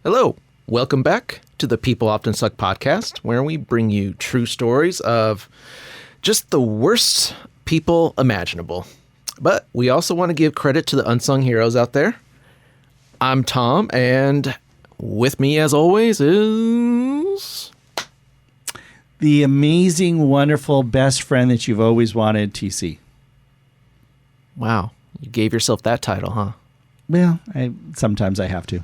Hello, welcome back to the People Often Suck podcast, where we bring you true stories of just the worst people imaginable. But we also want to give credit to the unsung heroes out there. I'm Tom, and with me, as always, is... the amazing, wonderful best friend that you've always wanted, TC. Wow, you gave yourself that title, huh? Well, sometimes I have to.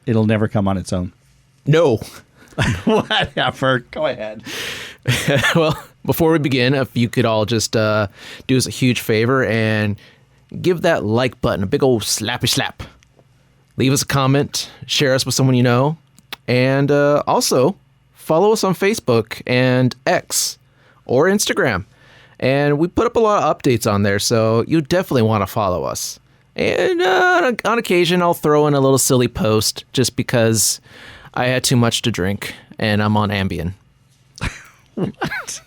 It'll never come on its own. No. Whatever. Go ahead. Well, before we begin, if you could all just do us a huge favor and give that like button a big old slappy slap. Leave us a comment, share us with someone you know, and also follow us on Facebook and X or Instagram. And we put up a lot of updates on there, so you definitely want to follow us. And on occasion, I'll throw in a little silly post just because I had too much to drink and I'm on Ambien. What?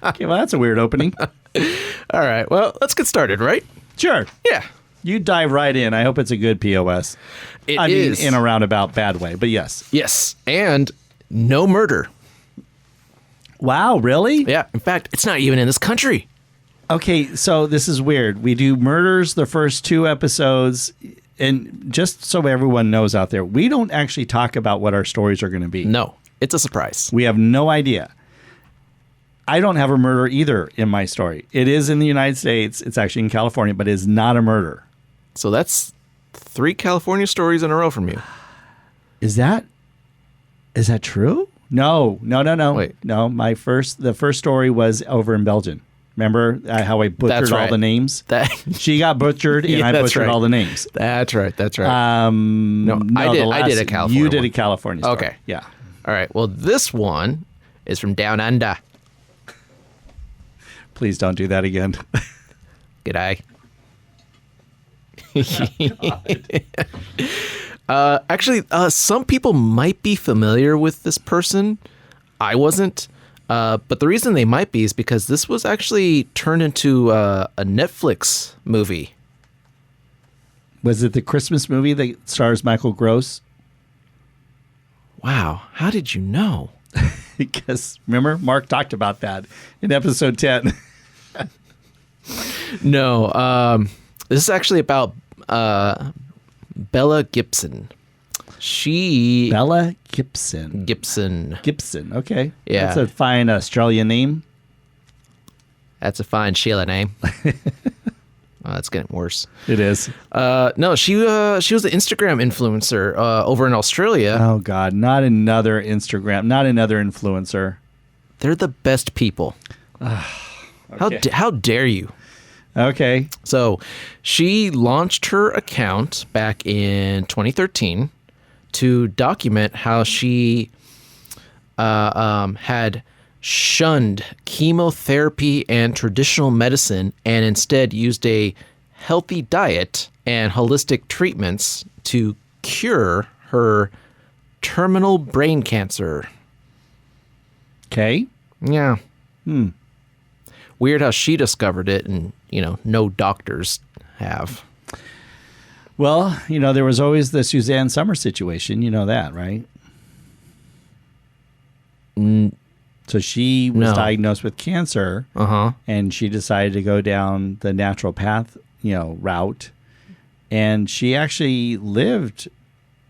Okay, well, that's a weird opening. All right, well, let's get started, right? Sure. Yeah. You dive right in. I hope it's a good POS. I mean, in a roundabout bad way, but yes. Yes, and no murder. Wow, really? Yeah, in fact, it's not even in this country. Okay, so this is weird. We do murders the first 2 episodes, and just so everyone knows out there, we don't actually talk about what our stories are going to be. No, it's a surprise. We have no idea. I don't have a murder either in my story. It is in the United States. It's actually in California, but it is not a murder. So that's 3 California stories in a row from you. Is that true? No. Wait. No, the first story was over in Belgium. Remember how I butchered all the names? She got butchered, and I butchered all the names. That's right. No, I did a California. You did a California story. Okay. Yeah. All right. Well, this one is from Down Under. Please don't do that again. G'day. Actually, some people might be familiar with this person. I wasn't. But the reason they might be is because this was actually turned into a Netflix movie. Was it the Christmas movie that stars Michael Gross? Wow. How did you know? Because, remember, Mark talked about that in episode 10. No. This is actually about Bella Gibson. Bella Gibson. Gibson. Okay. Yeah. That's a fine Australian name. That's a fine Sheila name. That's getting worse. It is. No, she was an Instagram influencer over in Australia. Oh God, not another influencer. They're the best people. Okay. How dare you? Okay. So, she launched her account back in 2013 to document how she had shunned chemotherapy and traditional medicine and instead used a healthy diet and holistic treatments to cure her terminal brain cancer. Okay. Yeah. Weird how she discovered it and, no doctors have. Well, there was always the Suzanne Summers situation. You know that, right? So she was diagnosed with cancer, and she decided to go down the natural path, route. And she actually lived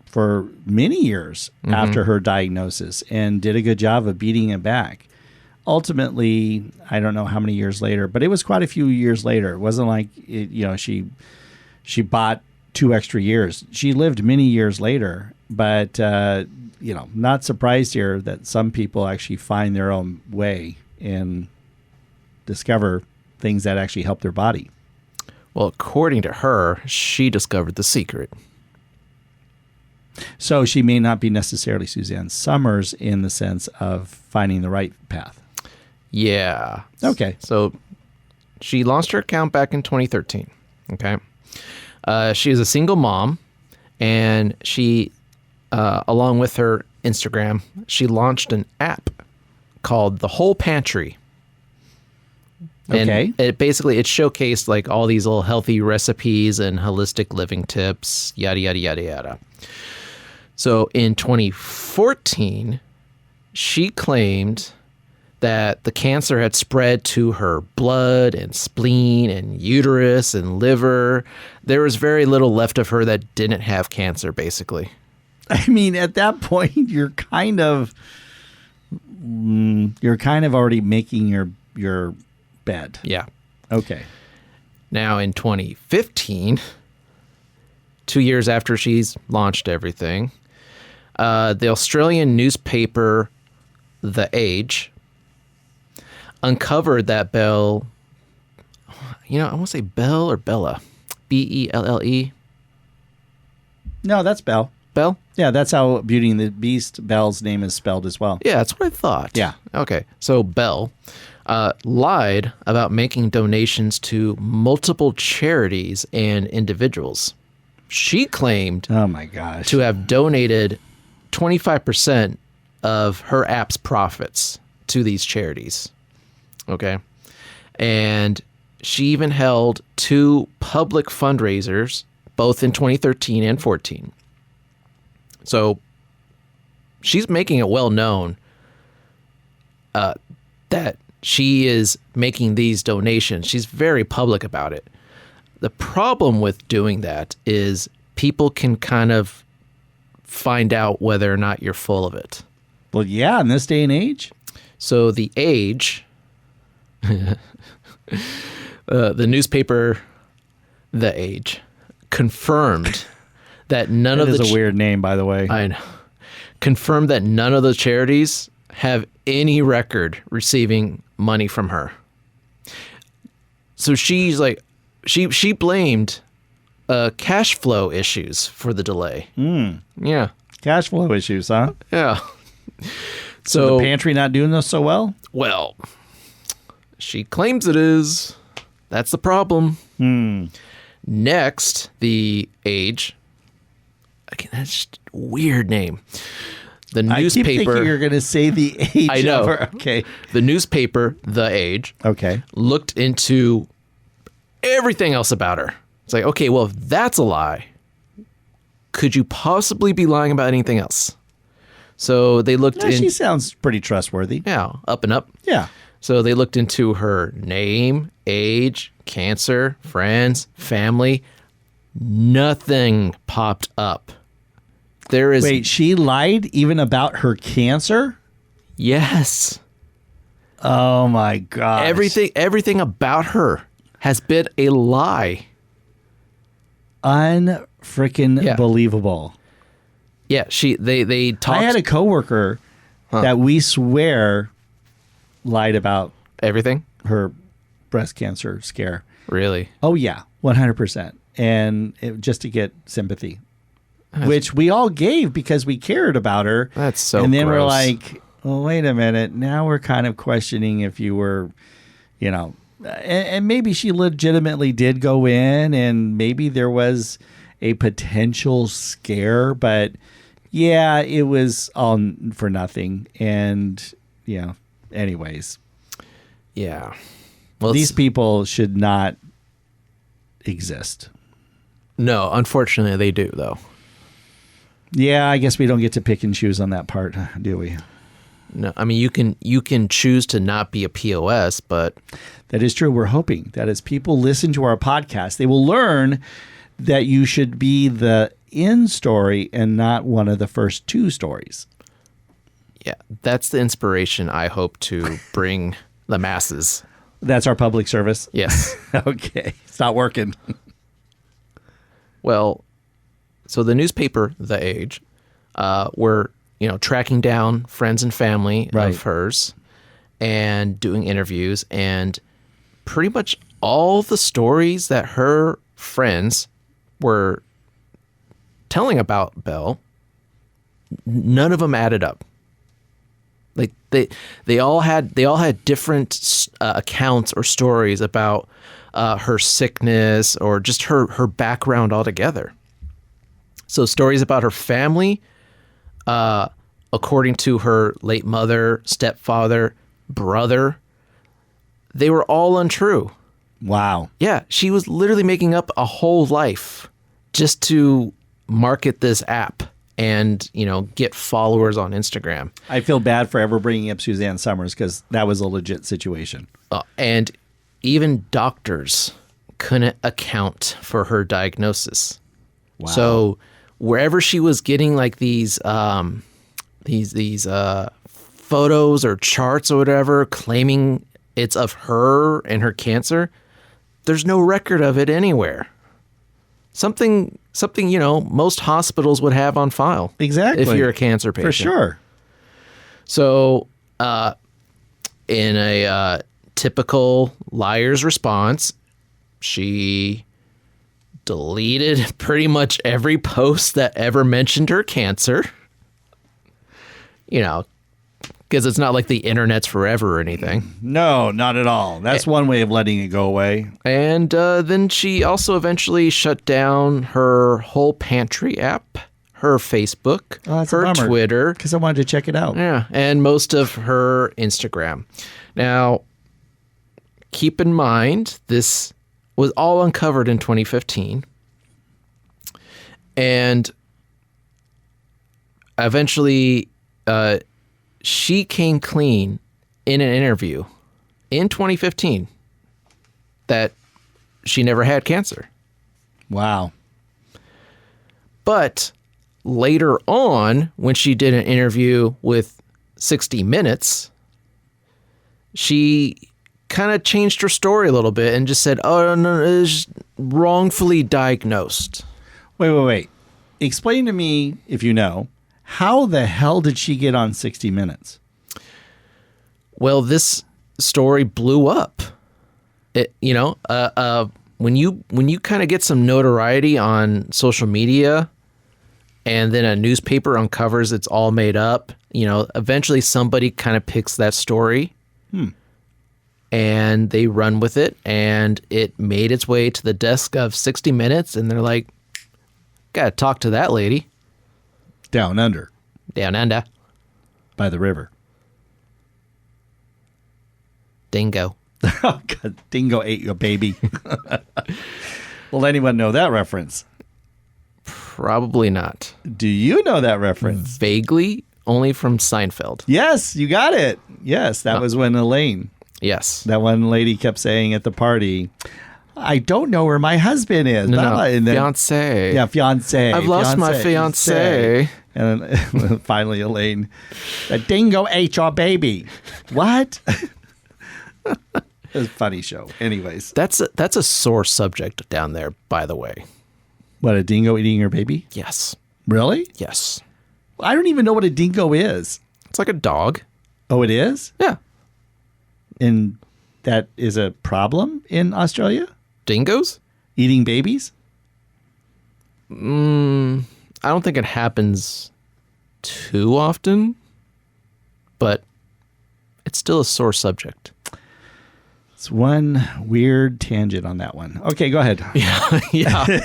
for many years after her diagnosis and did a good job of beating it back. Ultimately, I don't know how many years later, but it was quite a few years later. It wasn't like she bought 2 extra years. She lived many years later, but not surprised here that some people actually find their own way and discover things that actually help their body. Well, according to her, she discovered the secret. So she may not be necessarily Suzanne Summers in the sense of finding the right path. Yeah. Okay. So she launched her account back in 2013. Okay. She is a single mom, and she, along with her Instagram, she launched an app called The Whole Pantry. Okay. And it showcased like all these little healthy recipes and holistic living tips, yada, yada, yada, yada. So in 2014, she claimed that the cancer had spread to her blood and spleen and uterus and liver. There was very little left of her that didn't have cancer, basically. I mean, at that point, you're kind of already making your bed. Yeah. Okay. Now in 2015, 2 years after she's launched everything, the Australian newspaper The Age uncovered that Belle, I want to say Belle or Bella, Belle. No, that's Belle. Belle? Yeah, that's how Beauty and the Beast, Belle's name is spelled as well. Yeah, that's what I thought. Yeah. Okay, so Belle lied about making donations to multiple charities and individuals. She claimed Oh my gosh. to have donated 25% of her app's profits to these charities. Okay. And she even held 2 public fundraisers, both in 2013 and 14. So she's making it well known that she is making these donations. She's very public about it. The problem with doing that is people can kind of find out whether or not you're full of it. Well, yeah, in this day and age. So The Age, the newspaper The Age, confirmed that none of the... That is a weird name, by the way. I know. Confirmed that none of the charities have any record receiving money from her. So she's like, she blamed cash flow issues for the delay. Yeah. Cash flow issues, huh? Yeah. So the pantry not doing this so well? Well, she claims it is. That's the problem. Next, The Age. Again, that's just a weird name. The newspaper. I keep thinking you're going to say The Age. I know. Okay. The newspaper, The Age. Okay. Looked into everything else about her. It's like, okay, well, if that's a lie, could you possibly be lying about anything else? So they looked She sounds pretty trustworthy. Yeah, up and up. Yeah. So they looked into her name, age, cancer, friends, family. Nothing popped up. There is... Wait, she lied even about her cancer? Yes. Oh my God. Everything about her has been a lie. Unfreaking believable. Yeah, they talked... I had a coworker that we swear lied about everything? Her breast cancer scare. Really? Oh yeah, 100%. And just to get sympathy, which we all gave because we cared about her. That's so And then gross. we're like, well, wait a minute. Now we're kind of questioning if you were, and maybe she legitimately did go in and maybe there was a potential scare, but yeah, it was all for nothing. And anyways. Yeah. Well, these people should not exist. No, unfortunately they do though. Yeah, I guess we don't get to pick and choose on that part, do we? No, I mean you can choose to not be a POS, but that is true. We're hoping that as people listen to our podcast, they will learn that you should be the end story and not one of the first 2 stories. Yeah, that's the inspiration I hope to bring the masses. That's our public service? Yes. Okay. It's not working. Well, so the newspaper, The Age, were, tracking down friends and family of hers and doing interviews, and pretty much all the stories that her friends were telling about Belle, none of them added up. Like they all had different accounts or stories about her sickness or just her background altogether. So stories about her family, according to her late mother, stepfather, brother, they were all untrue. Wow. Yeah, she was literally making up a whole life just to market this app and, get followers on Instagram. I feel bad for ever bringing up Suzanne Summers because that was a legit situation. And even doctors couldn't account for her diagnosis. Wow. So wherever she was getting like these photos or charts or whatever claiming it's of her and her cancer, there's no record of it anywhere. Something most hospitals would have on file. Exactly. If you're a cancer patient. For sure. So in a typical liar's response, she deleted pretty much every post that ever mentioned her cancer. Because it's not like the internet's forever or anything. No, not at all. That's one way of letting it go away. And then she also eventually shut down her whole pantry app, her Facebook, her Twitter. Because I wanted to check it out. Yeah, and most of her Instagram. Now, keep in mind, this was all uncovered in 2015. And eventually, she came clean in an interview in 2015 that she never had cancer. Wow. But later on, when she did an interview with 60 Minutes, she kind of changed her story a little bit and just said, oh, no, it was wrongfully diagnosed. Wait. Explain to me, if you know, how the hell did she get on 60 Minutes? Well, this story blew up. When you kind of get some notoriety on social media and then a newspaper uncovers it's all made up, eventually somebody kind of picks that story and they run with it, and it made its way to the desk of 60 Minutes, and they're like, gotta talk to that lady. Down under. By the river. Dingo. Oh, God. Dingo ate your baby. Will anyone know that reference? Probably not. Do you know that reference? Vaguely, only from Seinfeld. Yes, you got it. Yes, that was when Elaine. Yes. That one lady kept saying at the party, I don't know where my husband is. Fiancé. Yeah, fiancé. I've lost my fiancé. And then finally Elaine, the dingo ate your baby. What? It was a funny show. Anyways. That's a sore subject down there, by the way. What, a dingo eating your baby? Yes. Really? Yes. I don't even know what a dingo is. It's like a dog. Oh, it is? Yeah. And that is a problem in Australia? Dingoes? Eating babies? I don't think it happens too often, but it's still a sore subject. It's one weird tangent on that one. Okay, go ahead. Yeah.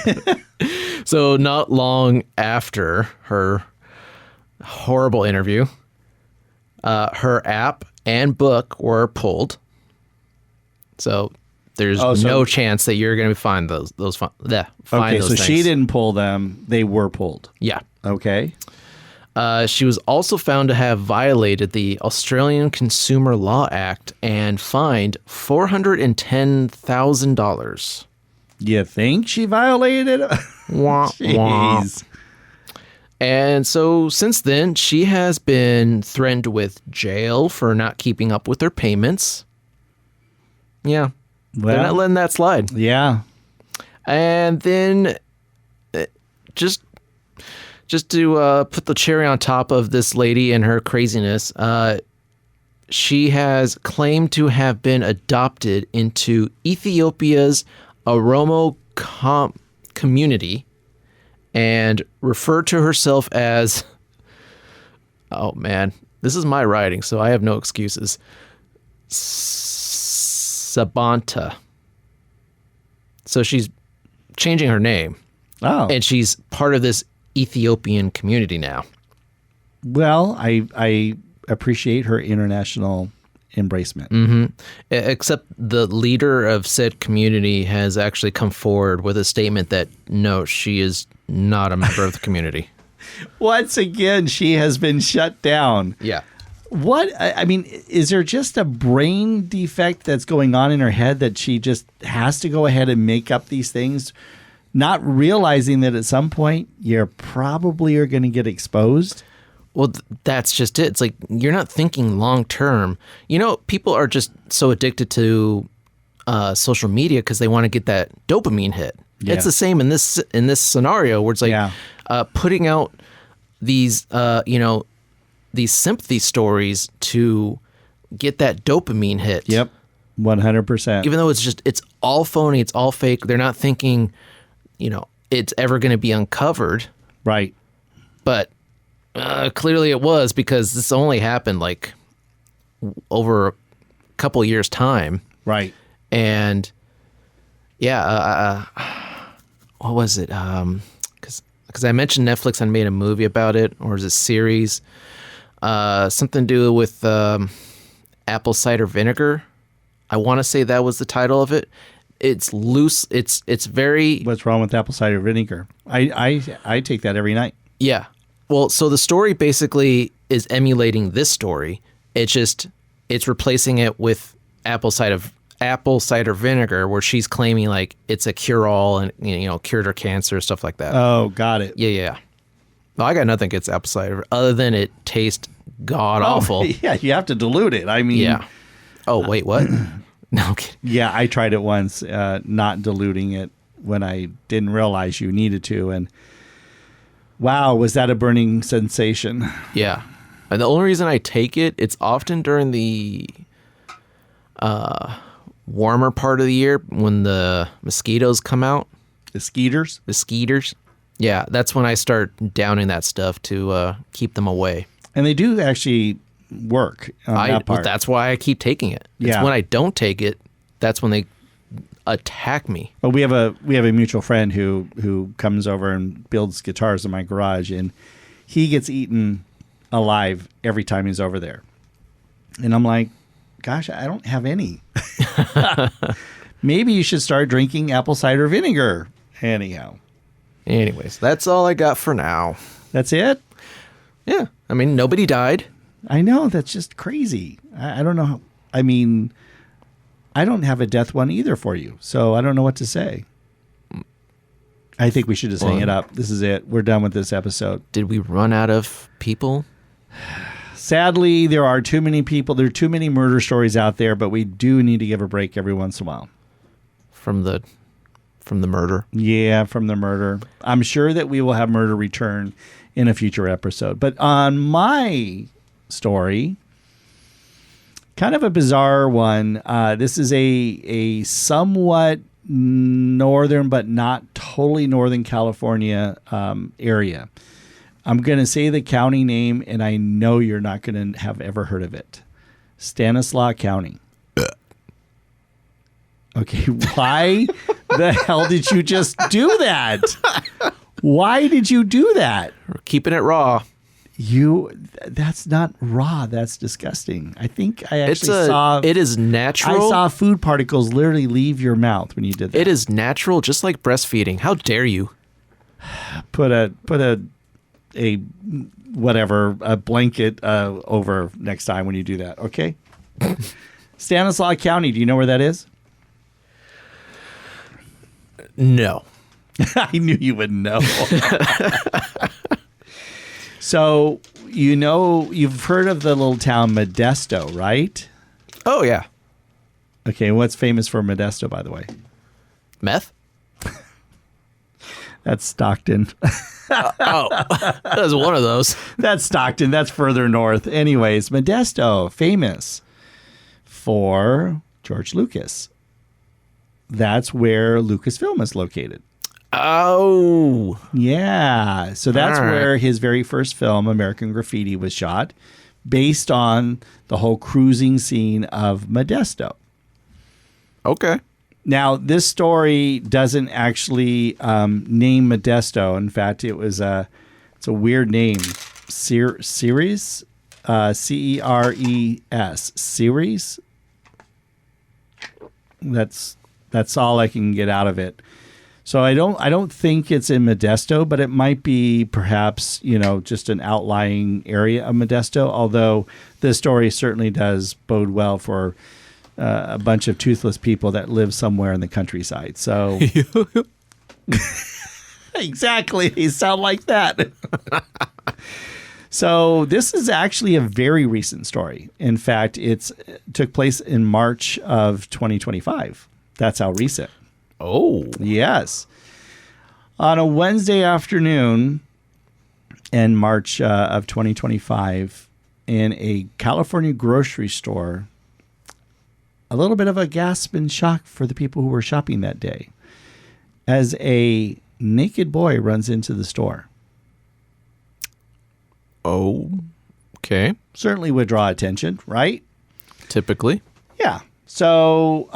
So not long after her horrible interview, her app and book were pulled. So there's no chance that you're going to find those things. She didn't pull them. They were pulled. Yeah. Okay. She was also found to have violated the Australian Consumer Law Act and fined $410,000. You think she violated it? Jeez. And so since then, she has been threatened with jail for not keeping up with her payments. Yeah. Well, they're not letting that slide. Yeah. And then just to put the cherry on top of this lady and her craziness, she has claimed to have been adopted into Ethiopia's Oromo community and referred to herself as, oh man, this is my writing, so I have no excuses, Sabanta. So she's changing her name. Oh. And she's part of this Ethiopian community now. Well, I appreciate her international embracement. Mm-hmm. Except the leader of said community has actually come forward with a statement that no, she is not a member of the community. Once again, she has been shut down. Yeah. What, I mean, is there just a brain defect that's going on in her head that she just has to go ahead and make up these things, not realizing that at some point you probably are going to get exposed? Well, that's just it. It's like you're not thinking long term. You know, people are just so addicted to social media because they want to get that dopamine hit. Yeah. It's the same in this scenario where it's like putting out these these sympathy stories to get that dopamine hit. Yep, 100%. Even though it's all phony, it's all fake. They're not thinking, it's ever going to be uncovered. Right. But clearly it was, because this only happened like over a couple years' time. Right. And what was it? Because I mentioned Netflix and made a movie about it, or is it a series? Something to do with apple cider vinegar. I want to say that was the title of it. It's loose. It's very. What's wrong with apple cider vinegar? I take that every night. Yeah. Well, so the story basically is emulating this story. It's replacing it with apple cider vinegar, where she's claiming like it's a cure-all and cured her cancer, stuff like that. Oh, got it. Yeah. Well, I got nothing against apple cider other than it tastes god awful. Yeah, you have to dilute it. I mean, yeah. Oh wait, what? No, I'm kidding. Yeah, I tried it once, not diluting it when I didn't realize you needed to, and wow, was that a burning sensation? Yeah, and the only reason I take it, it's often during the warmer part of the year when the mosquitoes come out. The skeeters? The skeeters. Yeah, that's when I start downing that stuff to keep them away. And they do actually work on that part. That's why I keep taking it. It's when I don't take it, that's when they attack me. Well, we have a mutual friend who comes over and builds guitars in my garage, and he gets eaten alive every time he's over there. And I'm like, gosh, I don't have any. Maybe you should start drinking apple cider vinegar. Anyways, that's all I got for now. That's it? Yeah. I mean, nobody died. I know. That's just crazy. I don't know how. I mean, I don't have a death one either for you, so I don't know what to say. I think we should just hang it up. This is it. We're done with this episode. Did we run out of people? Sadly, there are too many people. There are too many murder stories out there, but we do need to give a break every once in a while. From the murder? Yeah, from the murder. I'm sure that we will have murder return in a future episode. But on my story, kind of a bizarre one. This is a somewhat northern, but not totally northern California area. I'm going to say the county name, and I know you're not going to have ever heard of it. Stanislaus County. Okay, why the hell did you just do that? Why did you do that? We're keeping it raw. That's not raw. That's disgusting. I think I actually saw... It is natural. I saw food particles literally leave your mouth when you did that. It is natural, just like breastfeeding. How dare you? Put a blanket over next time when you do that, okay? Stanislaus County, do you know where that is? No. I knew you would know. So, you've heard of the little town Modesto, right? Oh, yeah. Okay, what's famous for Modesto, by the way? Meth? That's Stockton. That was one of those. That's Stockton. That's further north. Anyways, Modesto, famous for George Lucas. That's where Lucasfilm is located. Oh. Yeah. So that's where his very first film, American Graffiti, was shot, based on the whole cruising scene of Modesto. Okay. Now, this story doesn't actually name Modesto. In fact, it's a weird name. Ceres? C-E-R-E-S. Ceres? That's all I can get out of it. So I don't think it's in Modesto, but it might be perhaps, just an outlying area of Modesto, although this story certainly does bode well for a bunch of toothless people that live somewhere in the countryside. So exactly, they sound like that. So this is actually a very recent story. In fact, it took place in March of 2025. That's how recent. Oh. Yes. On a Wednesday afternoon in March of 2025, in a California grocery store, a little bit of a gasp and shock for the people who were shopping that day as a naked boy runs into the store. Oh, okay. Certainly would draw attention, right? Typically. Yeah. So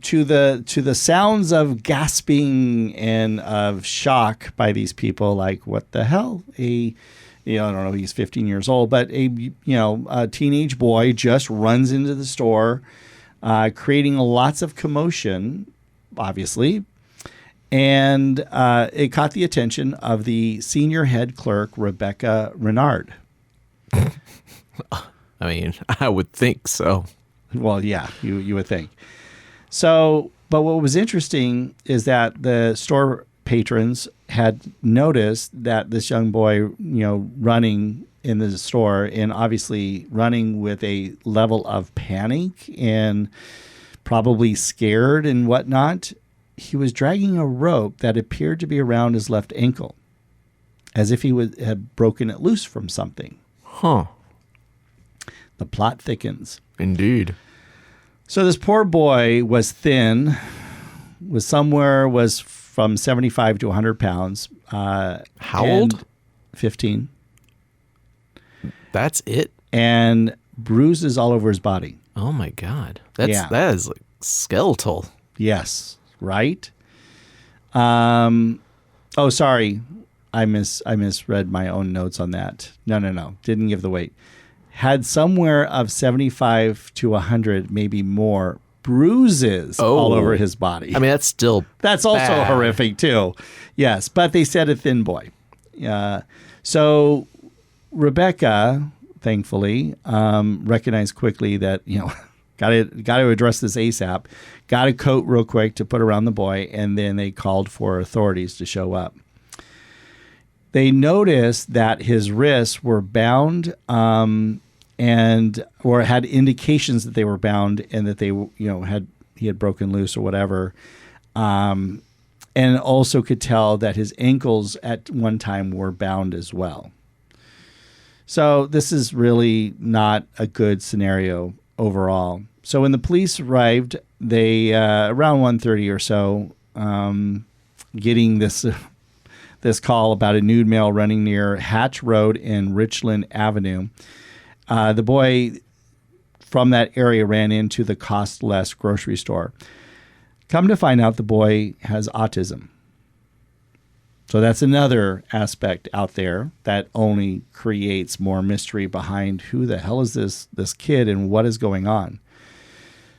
to the sounds of gasping and of shock by these people, like, what the hell? I don't know, he's 15 years old, but a teenage boy just runs into the store, creating lots of commotion, obviously. And it caught the attention of the senior head clerk, Rebecca Renard. I mean, I would think so. Well, yeah, you would think. So, but what was interesting is that the store patrons had noticed that this young boy, running in the store and obviously running with a level of panic and probably scared and whatnot. He was dragging a rope that appeared to be around his left ankle, as if he had broken it loose from something. Huh. The plot thickens. Indeed. So this poor boy was thin, was from 75 to 100 pounds. How old? 15. That's it? And bruises all over his body. Oh, my God. That is like skeletal. Yes. Right? Oh, sorry. I misread my own notes on that. No. Didn't give the weight. Had somewhere of 75 to 100, maybe more, bruises all over his body. I mean, that's also bad. Horrific too. Yes, but they said a thin boy. So Rebecca, thankfully, recognized quickly that, got to address this ASAP. Got a coat real quick to put around the boy, and then they called for authorities to show up. They noticed that his wrists were bound, or had indications that they were bound, and that he had broken loose or whatever, and also could tell that his ankles at one time were bound as well. So this is really not a good scenario overall. So when the police arrived, they around 1:30 or so, getting this call about a nude male running near Hatch Road and Richland Avenue. The boy from that area ran into the Cost Less grocery store. Come to find out, the boy has autism. So that's another aspect out there that only creates more mystery behind who the hell is this kid and what is going on.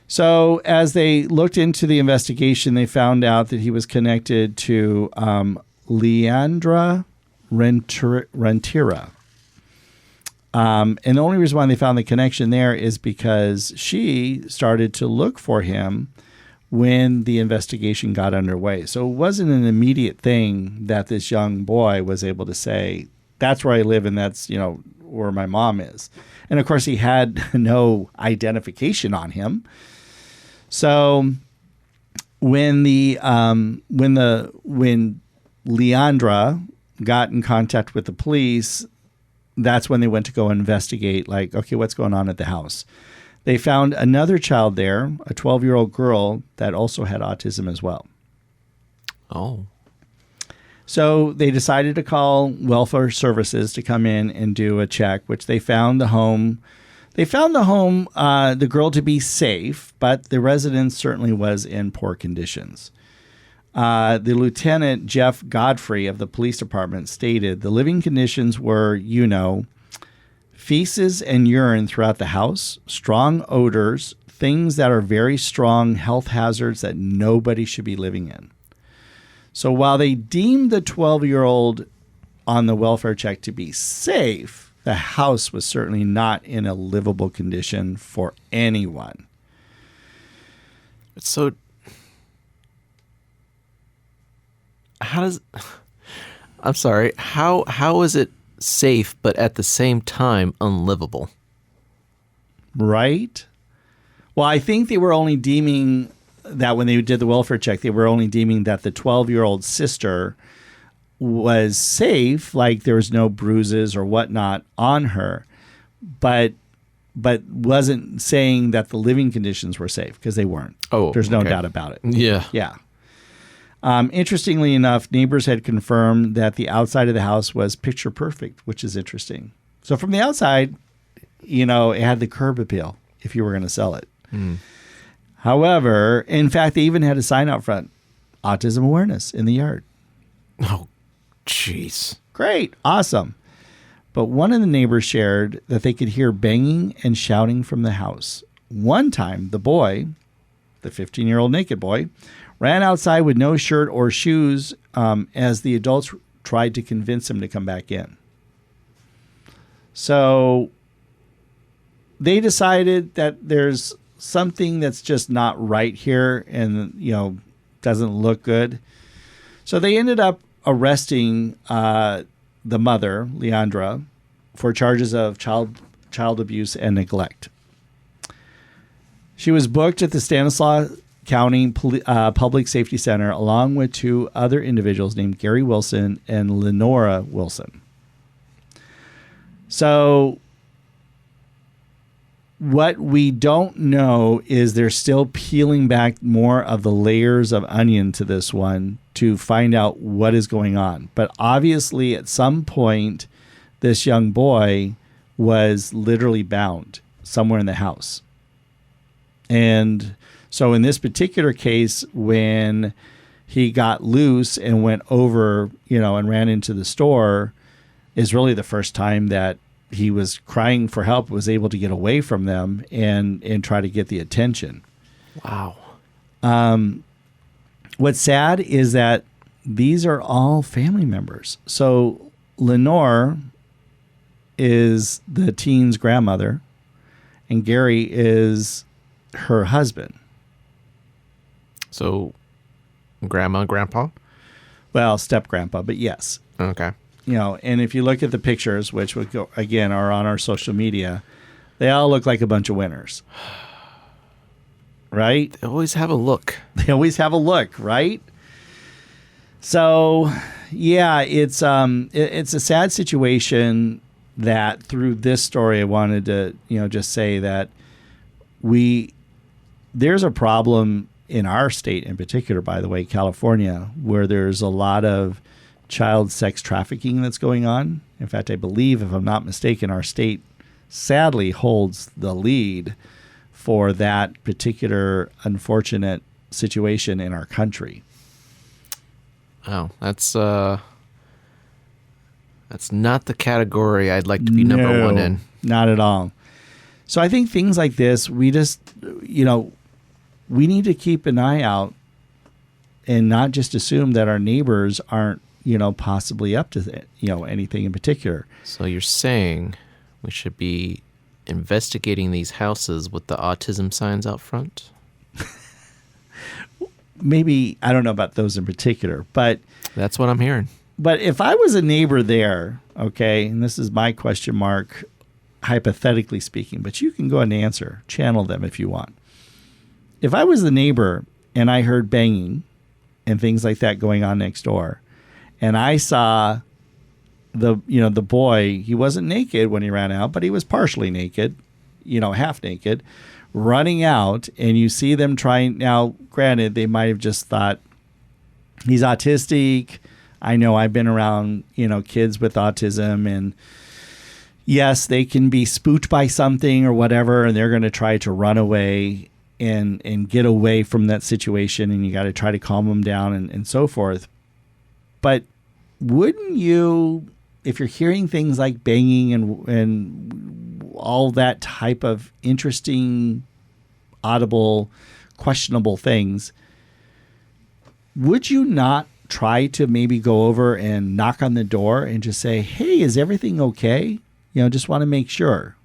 So as they looked into the investigation, they found out that he was connected to Leandra Rentira. And the only reason why they found the connection there is because she started to look for him when the investigation got underway. So it wasn't an immediate thing that this young boy was able to say, that's where I live and that's, where my mom is. And of course he had no identification on him. So when Leandra got in contact with the police, that's when they went to go investigate, like, okay, what's going on at the house? They found another child there, a 12-year-old girl that also had autism as well. Oh. So they decided to call welfare services to come in and do a check, which they found the home. The girl to be safe, but the residence certainly was in poor conditions. The Lieutenant Jeff Godfrey of the police department stated the living conditions were, feces and urine throughout the house, strong odors, things that are very strong health hazards that nobody should be living in. So while they deemed the 12-year-old on the welfare check to be safe, the house was certainly not in a livable condition for anyone. So I'm sorry, how is it safe but at the same time unlivable? Right? Well, I think they were only deeming that when they did the welfare check, they were only deeming that the 12-year-old sister was safe, like there was no bruises or whatnot on her, but wasn't saying that the living conditions were safe, because they weren't. Oh, there's no okay. doubt about it. Yeah. Yeah. Interestingly enough, neighbors had confirmed that the outside of the house was picture perfect, which is interesting. So from the outside, it had the curb appeal if you were going to sell it. However, in fact, they even had a sign out front, autism awareness in the yard. Oh, jeez. Great. Awesome. But one of the neighbors shared that they could hear banging and shouting from the house. One time, the boy, the 15-year-old naked boy, ran outside with no shirt or shoes as the adults tried to convince him to come back in. So they decided that there's something that's just not right here and, doesn't look good. So they ended up arresting the mother, Leandra, for charges of child abuse and neglect. She was booked at the Stanislaus County Public Safety Center along with two other individuals named Gary Wilson and Lenora Wilson. So what we don't know is they're still peeling back more of the layers of onion to this one to find out what is going on. But obviously, at some point, this young boy was literally bound somewhere in the house. And so in this particular case, when he got loose and went over, and ran into the store, is really the first time that he was crying for help, was able to get away from them and try to get the attention. Wow. What's sad is that these are all family members. So Lenore is the teen's grandmother, and Gary is her husband. So grandma, grandpa? Well, step-grandpa, but yes. Okay. And if you look at the pictures, which would go, again, are on our social media, they all look like a bunch of winners. Right? They always have a look. They always have a look, right? So, yeah, it's a sad situation that through this story, I wanted to, just say that there's a problem in our state in particular, by the way, California, where there's a lot of child sex trafficking that's going on. In fact, I believe, if I'm not mistaken, our state sadly holds the lead for that particular unfortunate situation in our country. Oh, that's not the category I'd like to be number one in. Not at all. So I think things like this, we just, we need to keep an eye out and not just assume that our neighbors aren't, possibly up to anything in particular. So you're saying we should be investigating these houses with the autism signs out front? Maybe, I don't know about those in particular, but that's what I'm hearing. But if I was a neighbor there, okay, and this is my question mark, hypothetically speaking, but you can go and answer, channel them if you want. If I was the neighbor and I heard banging and things like that going on next door, and I saw the boy, he wasn't naked when he ran out, but he was partially naked, half naked, running out, and you see them trying. Now, granted, they might have just thought he's autistic. I know I've been around, kids with autism, and yes, they can be spooked by something or whatever, and they're going to try to run away and get away from that situation, and you got to try to calm them down and so forth. But wouldn't you, if you're hearing things like banging and all that type of interesting, audible, questionable things, would you not try to maybe go over and knock on the door and just say, hey, is everything okay? Just want to make sure.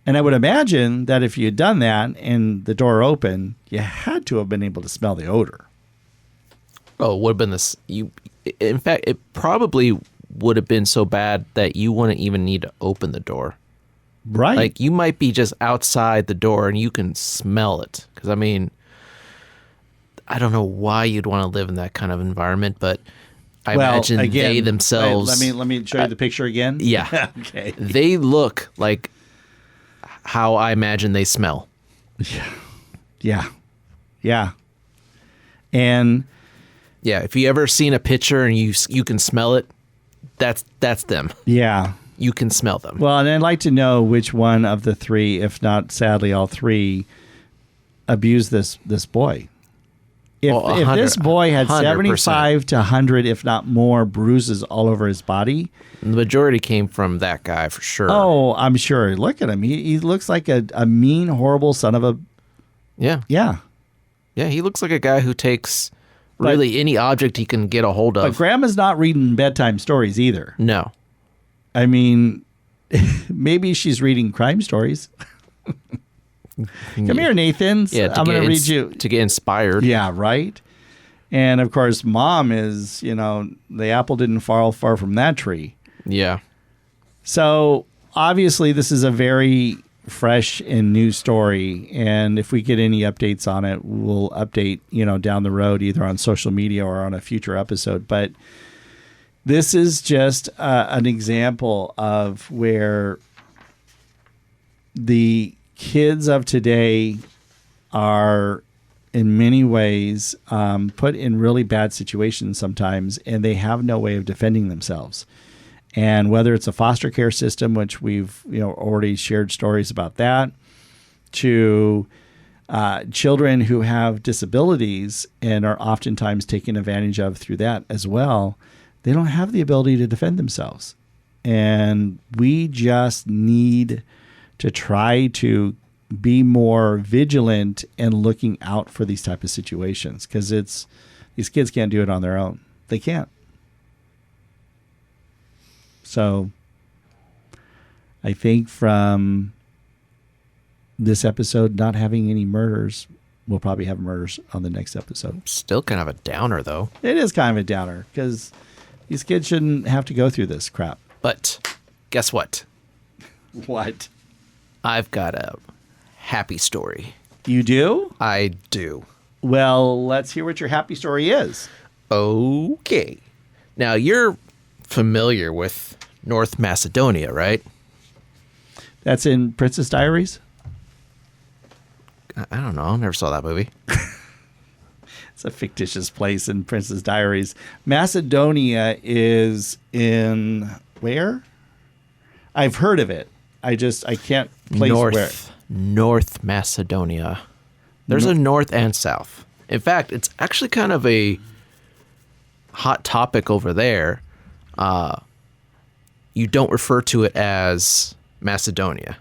And I would imagine that if you had done that and the door opened, you had to have been able to smell the odor. Oh, it would have been this. In fact, it probably would have been so bad that you wouldn't even need to open the door. Right. Like, you might be just outside the door and you can smell it. Because, I mean, I don't know why you'd want to live in that kind of environment, but I imagine again, they themselves... Let me show you the picture again. Yeah. Okay. They look like how I imagine they smell. Yeah. And... yeah, if you ever seen a picture and you can smell it, that's them. Yeah. You can smell them. Well, and I'd like to know which one of the three, if not sadly all three, abused this boy. If this boy had 75 to 100, if not more, bruises all over his body. The majority came from that guy for sure. Oh, I'm sure. Look at him. He looks like a mean, horrible son of a... Yeah. Yeah. Yeah, he looks like a guy who takes really any object he can get a hold of. But Grandma's not reading bedtime stories either. No. I mean, maybe she's reading crime stories. Come here, Nathan. Yeah, I'm going to read you. To get inspired. Yeah, right? And, of course, Mom is, the apple didn't fall far from that tree. Yeah. So, obviously, this is a very fresh and new story. And if we get any updates on it, we'll update, down the road, either on social media or on a future episode. But this is just an example of where the kids of today are in many ways put in really bad situations sometimes, and they have no way of defending themselves. And whether it's a foster care system, which we've already shared stories about that, to children who have disabilities and are oftentimes taken advantage of through that as well, they don't have the ability to defend themselves. And we just need to try to be more vigilant and looking out for these type of situations, because these kids can't do it on their own. They can't. So I think from this episode not having any murders, we'll probably have murders on the next episode. Still kind of a downer, though. It is kind of a downer, because these kids shouldn't have to go through this crap. But guess what? What? I've got a happy story. You do? I do. Well, let's hear what your happy story is. Okay. Now, you're familiar with North Macedonia, right? That's in Princess Diaries? I don't know. Never saw that movie. It's a fictitious place in Princess Diaries. Macedonia is in where? I've heard of it. I can't place where. North Macedonia. There's a north and south. In fact, it's actually kind of a hot topic over there. You don't refer to it as Macedonia.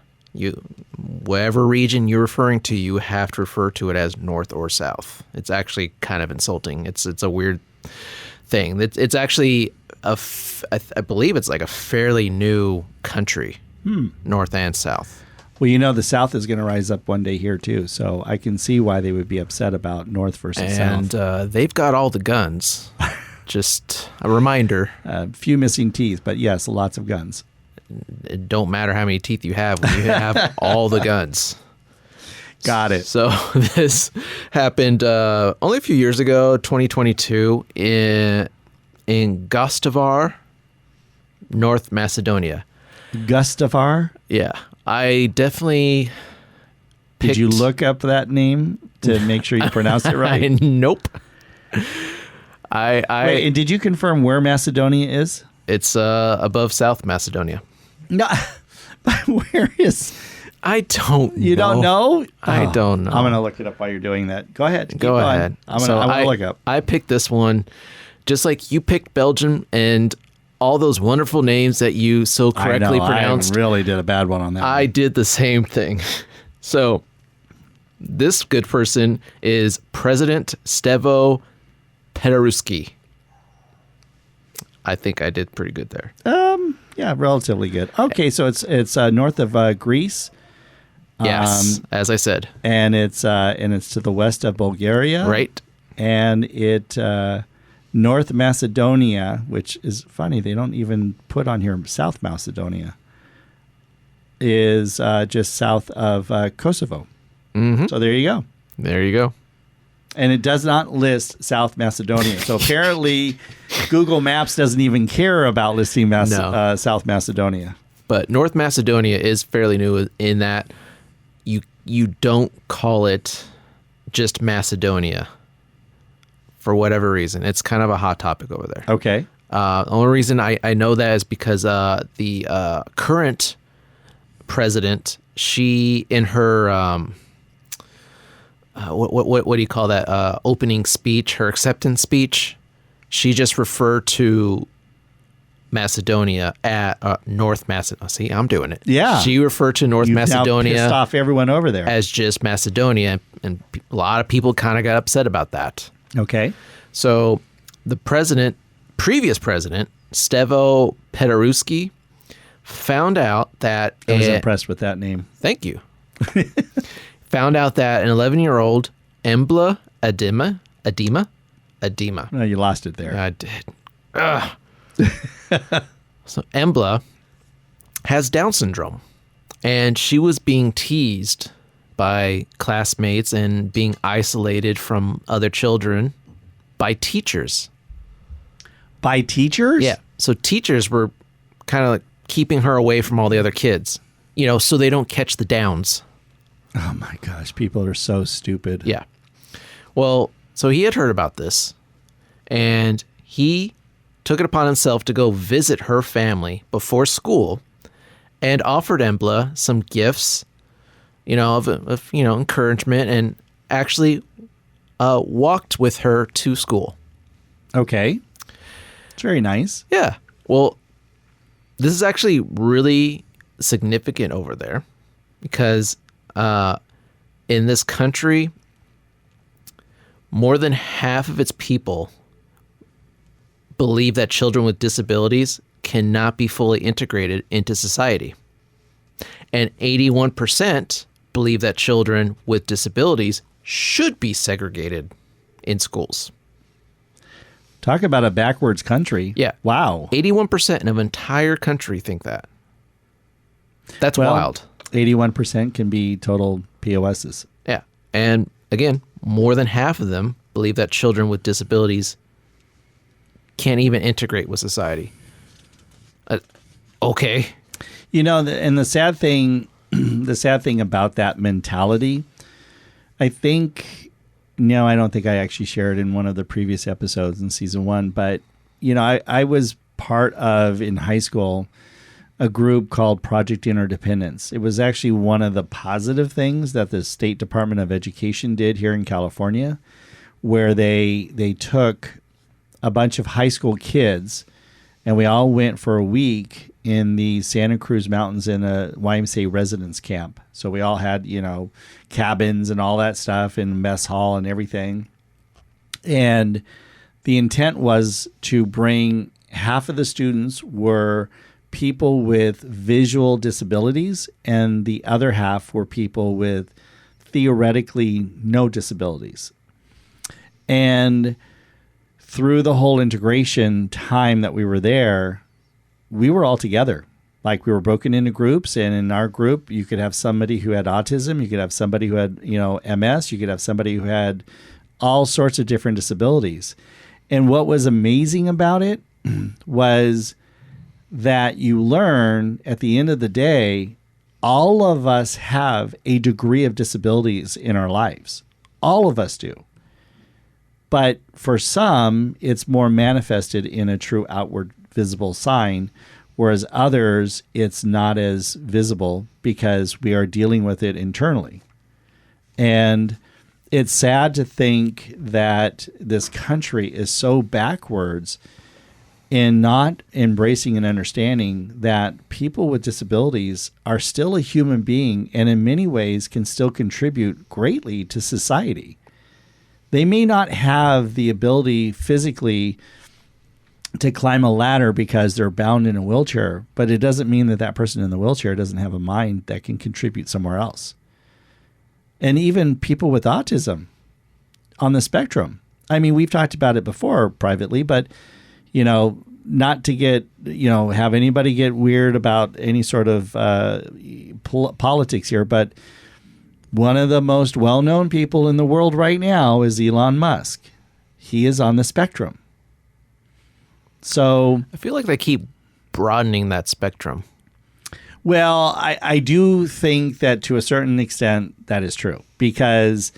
Whatever region you're referring to, you have to refer to it as north or south. It's actually kind of insulting. It's a weird thing. It's actually I believe it's like a fairly new country, north and south. Well, the South is going to rise up one day here too, so I can see why they would be upset about North versus South. And they've got all the guns. Just a reminder. A few missing teeth, but yes, lots of guns. It don't matter how many teeth you have when you have all the guns. Got it. So this happened only a few years ago, 2022, in Gostivar, North Macedonia. Gostivar? Yeah. I definitely Did you look up that name to make sure you pronounce it right? Nope. Wait, and did you confirm where Macedonia is? It's above South Macedonia. No, but where is... I don't know. You don't know? I don't know. I'm going to look it up while you're doing that. Go ahead. Go ahead. I'm going to look up. I picked this one just like you picked Belgium and all those wonderful names that you so correctly pronounced. I really did a bad one on that. I did the same thing. So this good person is President Stevo Pederuski. I think I did pretty good there. Yeah, relatively good. Okay, so it's north of Greece. Yes, as I said. And it's to the west of Bulgaria. Right. And North Macedonia, which is funny, they don't even put on here South Macedonia, is just south of Kosovo. Mm-hmm. So there you go. There you go. And it does not list South Macedonia. So apparently Google Maps doesn't even care about listing South Macedonia. But North Macedonia is fairly new in that you don't call it just Macedonia for whatever reason. It's kind of a hot topic over there. Okay. The only reason I know that is because the current president, she in her what do you call that opening speech, her acceptance speech, she just referred to Macedonia at North Macedonia. See, I'm doing it. Yeah. She referred to North Macedonia. Now pissed off everyone over there as just Macedonia, and a lot of people kind of got upset about that. Okay. So the previous president, Stevo Pederuski, found out that I was impressed with that name. Thank you. Found out that an 11-year-old Embla Adema. No, you lost it there. I did. So Embla has Down syndrome, and she was being teased by classmates and being isolated from other children by teachers. By teachers? Yeah. So teachers were kind of like keeping her away from all the other kids, so they don't catch the Downs. Oh my gosh, people are so stupid. Yeah. Well, so he had heard about this, and he took it upon himself to go visit her family before school and offered Embla some gifts, of encouragement, and actually walked with her to school. Okay. It's very nice. Yeah. Well, this is actually really significant over there because in this country, more than half of its people believe that children with disabilities cannot be fully integrated into society. And 81% believe that children with disabilities should be segregated in schools. Talk about a backwards country. Yeah. Wow. 81% of an entire country think that. That's wild. 81% can be total POSs. Yeah. And again, more than half of them believe that children with disabilities can't even integrate with society. Okay. And the sad thing about that mentality, I think, I don't think I actually shared in one of the previous episodes in season 1, but, I was part of, in high school, a group called Project Interdependence. It was actually one of the positive things that the State Department of Education did here in California, where they took a bunch of high school kids and we all went for a week in the Santa Cruz Mountains in a YMCA residence camp. So we all had, cabins and all that stuff and mess hall and everything. And the intent was to bring half of the students were people with visual disabilities, and the other half were people with theoretically no disabilities. And through the whole integration time that we were there, we were all together. Like, we were broken into groups, and in our group, you could have somebody who had autism, you could have somebody who had, MS, you could have somebody who had all sorts of different disabilities. And what was amazing about it was that you learn at the end of the day, all of us have a degree of disabilities in our lives. All of us do. But for some, it's more manifested in a true outward visible sign, whereas others, it's not as visible because we are dealing with it internally. And it's sad to think that this country is so backwards in not embracing and understanding that people with disabilities are still a human being and in many ways can still contribute greatly to society. They may not have the ability physically to climb a ladder because they're bound in a wheelchair, but it doesn't mean that that person in the wheelchair doesn't have a mind that can contribute somewhere else. And even people with autism on the spectrum. I mean, we've talked about it before privately, but, not to get, have anybody get weird about any sort of politics here, but one of the most well-known people in the world right now is Elon Musk. He is on the spectrum. So I feel like they keep broadening that spectrum. Well, I do think that to a certain extent that is true, because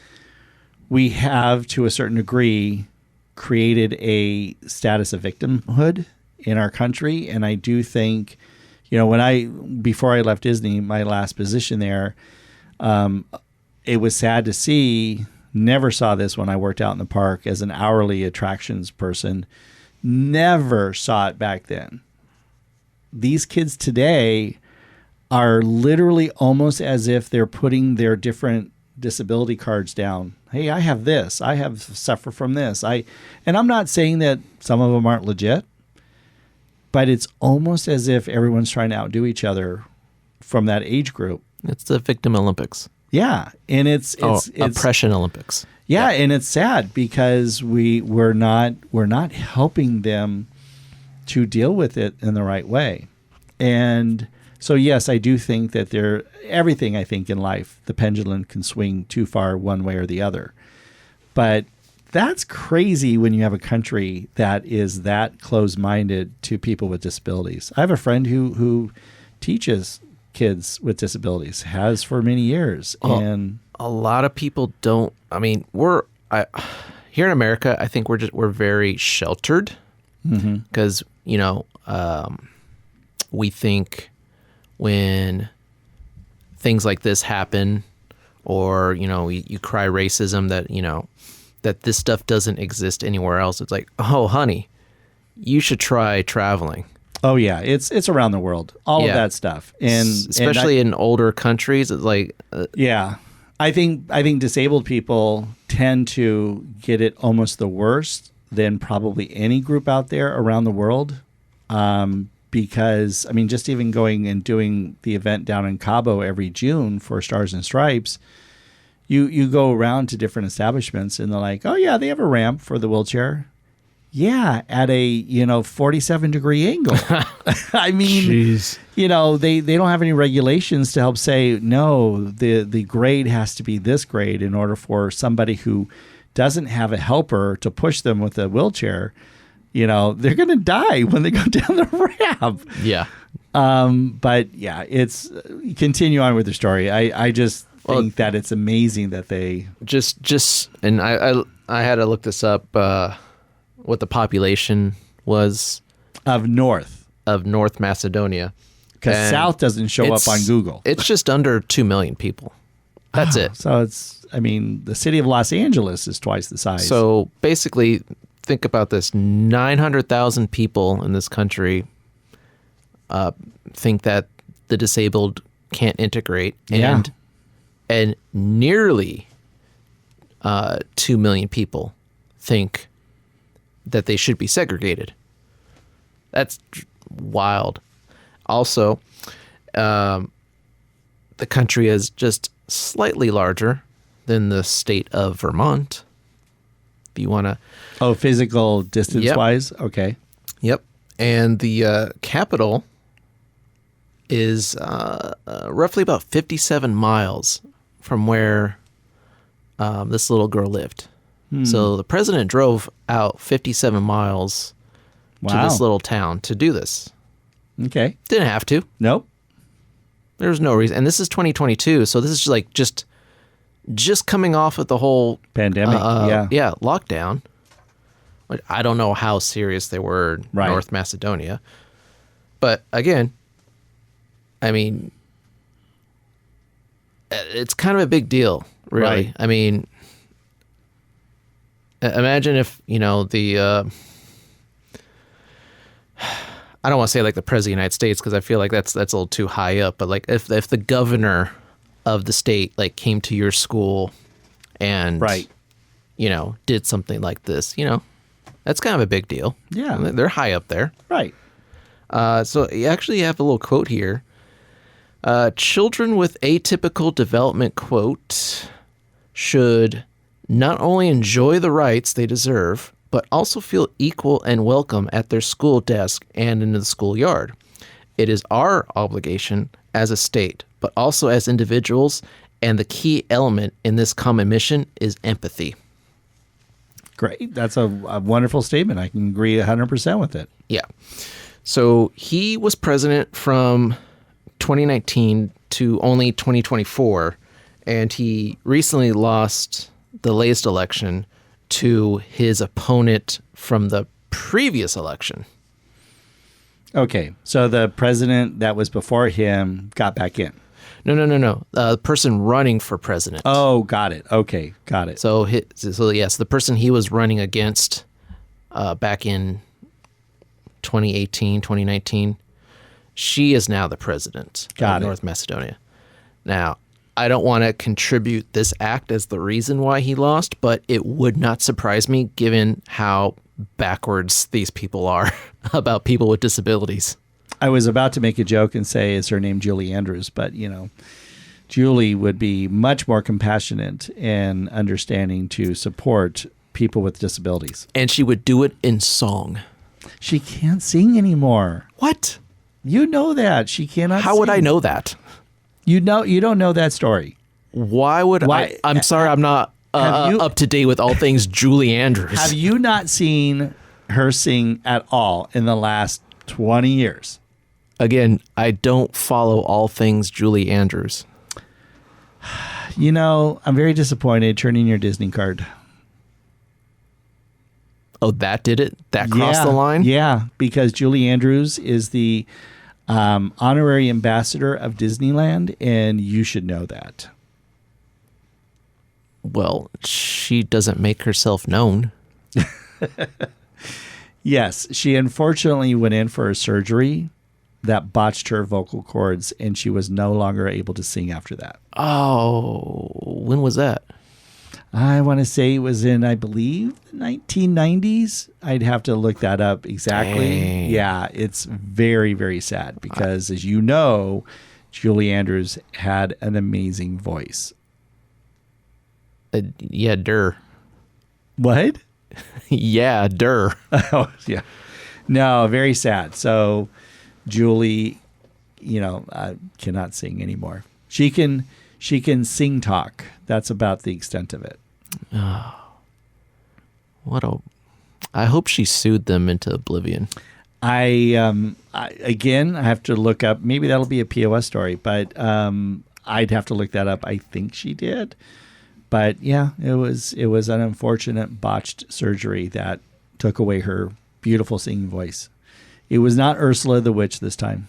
we have, to a certain degree, created a status of victimhood in our country. And I do think, before I left Disney, my last position there, it was sad to see, never saw this when I worked out in the park as an hourly attractions person, never saw it back then. These kids today are literally almost as if they're putting their different disability cards down. Hey, I have this. I have suffer from this. And I'm not saying that some of them aren't legit, but it's almost as if everyone's trying to outdo each other from that age group. It's the victim Olympics. Yeah, and it's oppression Olympics. Yeah, and it's sad because we're not helping them to deal with it in the right way. And so yes, I do think that everything I think in life, the pendulum can swing too far one way or the other. But that's crazy when you have a country that is that close-minded to people with disabilities. I have a friend who teaches kids with disabilities, has for many years. And a lot of people don't. I mean, here in America, I think we're very sheltered because we think when things like this happen, or you cry racism, that this stuff doesn't exist anywhere else. It's like, oh, honey, you should try traveling. Oh yeah, it's around the world, all of that stuff, and especially in older countries, it's like yeah. I think disabled people tend to get it almost the worst than probably any group out there around the world, because just even going and doing the event down in Cabo every June for Stars and Stripes, you go around to different establishments and they're like, oh yeah, they have a ramp for the wheelchair. Yeah, at a 47-degree angle. I mean, jeez. They don't have any regulations to help say no. The grade has to be this grade in order for somebody who doesn't have a helper to push them with a wheelchair. They're going to die when they go down the ramp. Yeah. But yeah, it's continue on with the story. I just think that it's amazing that they just and I had to look this up. What the population was of North Macedonia, because South doesn't show up on Google. It's just under 2 million people. That's it. So the city of Los Angeles is twice the size. So basically, think about this: 900,000 people in this country think that the disabled can't integrate, and nearly 2 million people think that they should be segregated. That's wild. Also, the country is just slightly larger than the state of Vermont. If you want to... Oh, physical distance-wise? Okay. Yep. And the capital is roughly about 57 miles from where this little girl lived. So the president drove out 57 miles to this little town to do this. Okay. Didn't have to. Nope. There's no reason. And this is 2022, so this is just coming off of the whole pandemic. Lockdown. I don't know how serious they were in North Macedonia. But again, it's kind of a big deal, really. Right. Imagine if, I don't want to say like the president of the United States, because I feel like that's a little too high up, but like if the governor of the state like came to your school and did something like this, that's kind of a big deal. Yeah. They're high up there. Right. So you actually have a little quote here. Children with atypical development, quote, should not only enjoy the rights they deserve, but also feel equal and welcome at their school desk and in the schoolyard. It is our obligation as a state, but also as individuals, and the key element in this common mission is empathy. Great. That's a wonderful statement. I can agree 100% with it. Yeah. So he was president from 2019 to only 2024, and he recently lost the latest election to his opponent from the previous election. Okay, so the president that was before him got back in. No. The person running for president. Oh, got it. Okay, got it. So yes, the person he was running against back in 2018, 2019, she is now the president of North Macedonia. Now, I don't want to contribute this act as the reason why he lost, but it would not surprise me given how backwards these people are about people with disabilities. I was about to make a joke and say, is her name Julie Andrews? But, Julie would be much more compassionate and understanding to support people with disabilities. And she would do it in song. She can't sing anymore. What? You know that. She cannot How sing. would I know that? You don't know that story. Why would I? I'm sorry, I'm not up to date with all things Julie Andrews. Have you not seen her sing at all in the last 20 years? Again, I don't follow all things Julie Andrews. I'm very disappointed. Turn in your Disney card. Oh, that did it? That crossed the line? Yeah, because Julie Andrews is the honorary ambassador of Disneyland, and you should know that. Well, she doesn't make herself known. Yes, she unfortunately went in for a surgery that botched her vocal cords, and she was no longer able to sing after that. Oh, when was that? I want to say it was in, I believe, the 1990s. I'd have to look that up exactly. Dang. Yeah, it's very, very sad because, as you know, Julie Andrews had an amazing voice. Yeah, durr. What? Yeah, durr. Oh, yeah. No, very sad. So Julie, cannot sing anymore. She can sing talk. That's about the extent of it. Oh, I hope she sued them into oblivion. I have to look up. Maybe that'll be a POS story, but I'd have to look that up. I think she did, but yeah, it was an unfortunate botched surgery that took away her beautiful singing voice. It was not Ursula the Witch this time.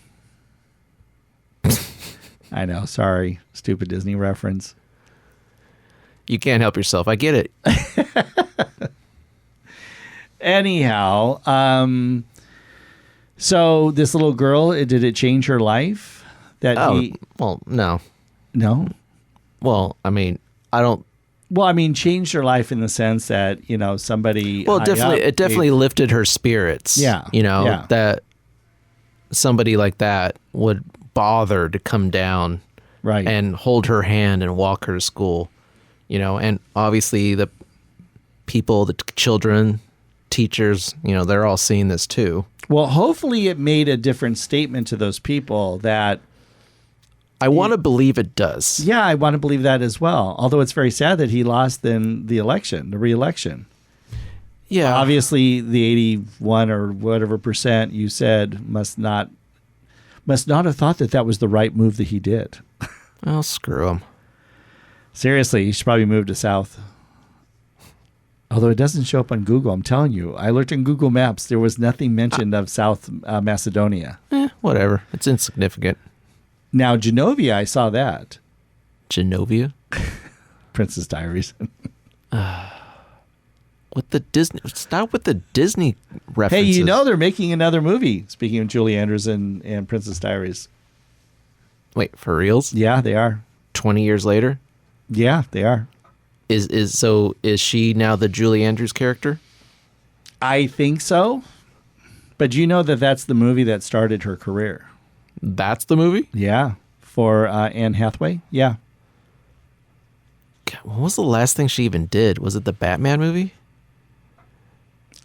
I know. Sorry, stupid Disney reference. You can't help yourself. I get it. Anyhow, so this little girl, did it change her life? Well, no. No? Well, I mean, I don't. Well, I mean, changed her life in the sense that, somebody. Well, it definitely lifted her spirits. Yeah. That somebody like that would bother to come down right and hold her hand and walk her to school, and obviously the people, the children, teachers, they're all seeing this too. Well, hopefully it made a different statement to those people that I want to believe it does. Yeah, I want to believe that as well. Although it's very sad that he lost in the re-election. Yeah. Obviously the 81 or whatever percent you said must not have thought that was the right move that he did. Well, screw him. Seriously, he should probably move to South. Although it doesn't show up on Google, I'm telling you. I looked in Google Maps. There was nothing mentioned of South Macedonia. Whatever. It's insignificant. Now, Genovia, I saw that. Genovia? Princess Diaries. With the Disney. Stop with the Disney references. Hey, they're making another movie. Speaking of Julie Andrews and Princess Diaries. Wait, for reals? Yeah, they are. 20 years later? Yeah, they are. Is she now the Julie Andrews character? I think so. But you know that's the movie that started her career. That's the movie? Yeah. For Anne Hathaway. Yeah. God, what was the last thing she even did? Was it the Batman movie?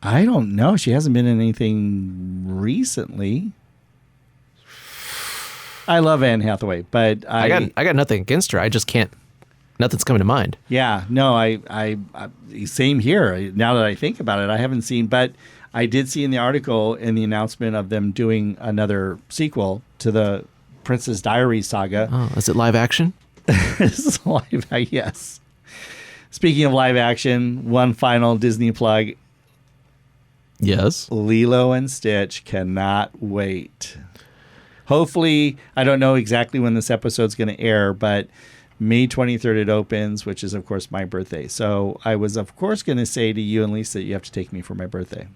I don't know. She hasn't been in anything recently. I love Anne Hathaway, but I got nothing against her. I just can't. Nothing's coming to mind. Yeah, no, I same here. Now that I think about it, I haven't seen, but I did see in the article in the announcement of them doing another sequel to the Princess Diaries saga. Oh, is it live action? It's live, yes. Speaking of live action, one final Disney plug. Yes. Lilo and Stitch, cannot wait. Hopefully, I don't know exactly when this episode's going to air, but May 23rd it opens, which is, of course, my birthday. So I was, of course, going to say to you and Lisa that you have to take me for my birthday.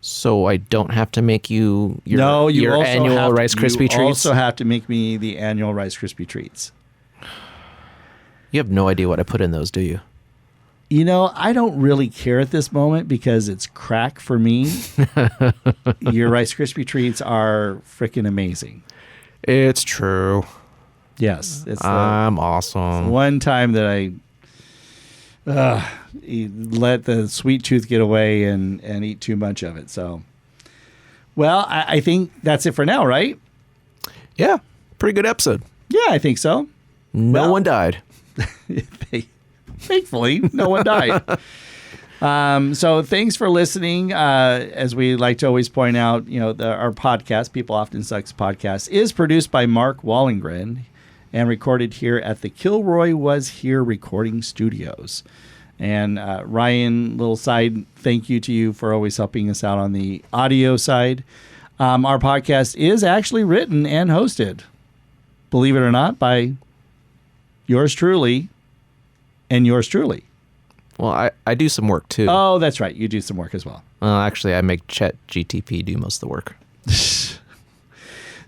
So I don't have to make you your also annual Rice Krispie treats? You also have to make me the annual Rice Krispie treats. You have no idea what I put in those, do you? You know, I don't really care at this moment because it's crack for me. Your Rice Krispie treats are freaking amazing. It's true. Yes. I'm awesome. One time that I let the sweet tooth get away and eat too much of it. So, well, I think that's it for now, right? Yeah. Pretty good episode. Yeah, I think so. No one died. Thankfully, no one died. So thanks for listening. As we like to always point out, our podcast, People Often Sucks podcast, is produced by Mark Wallingren and recorded here at the Kilroy Was Here recording studios. And Ryan, little side thank you to you for always helping us out on the audio side. Our podcast is actually written and hosted, believe it or not, by yours truly and yours truly. Well, I do some work too. Oh, that's right. You do some work as well. Actually, I make Chat GTP do most of the work.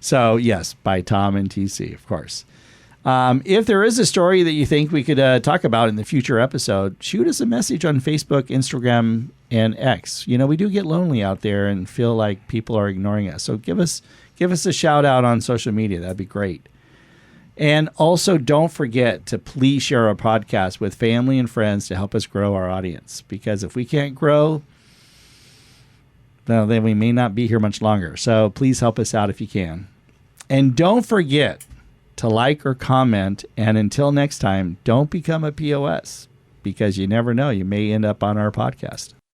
So, yes, by Tom and TC, of course. If there is a story that you think we could talk about in the future episode, shoot us a message on Facebook, Instagram, and X. We do get lonely out there and feel like people are ignoring us. So give us a shout out on social media. That'd be great. And also, don't forget to please share our podcast with family and friends to help us grow our audience. Because if we can't grow, well, then we may not be here much longer. So please help us out if you can. And don't forget to like or comment. And until next time, don't become a POS, because you never know. You may end up on our podcast.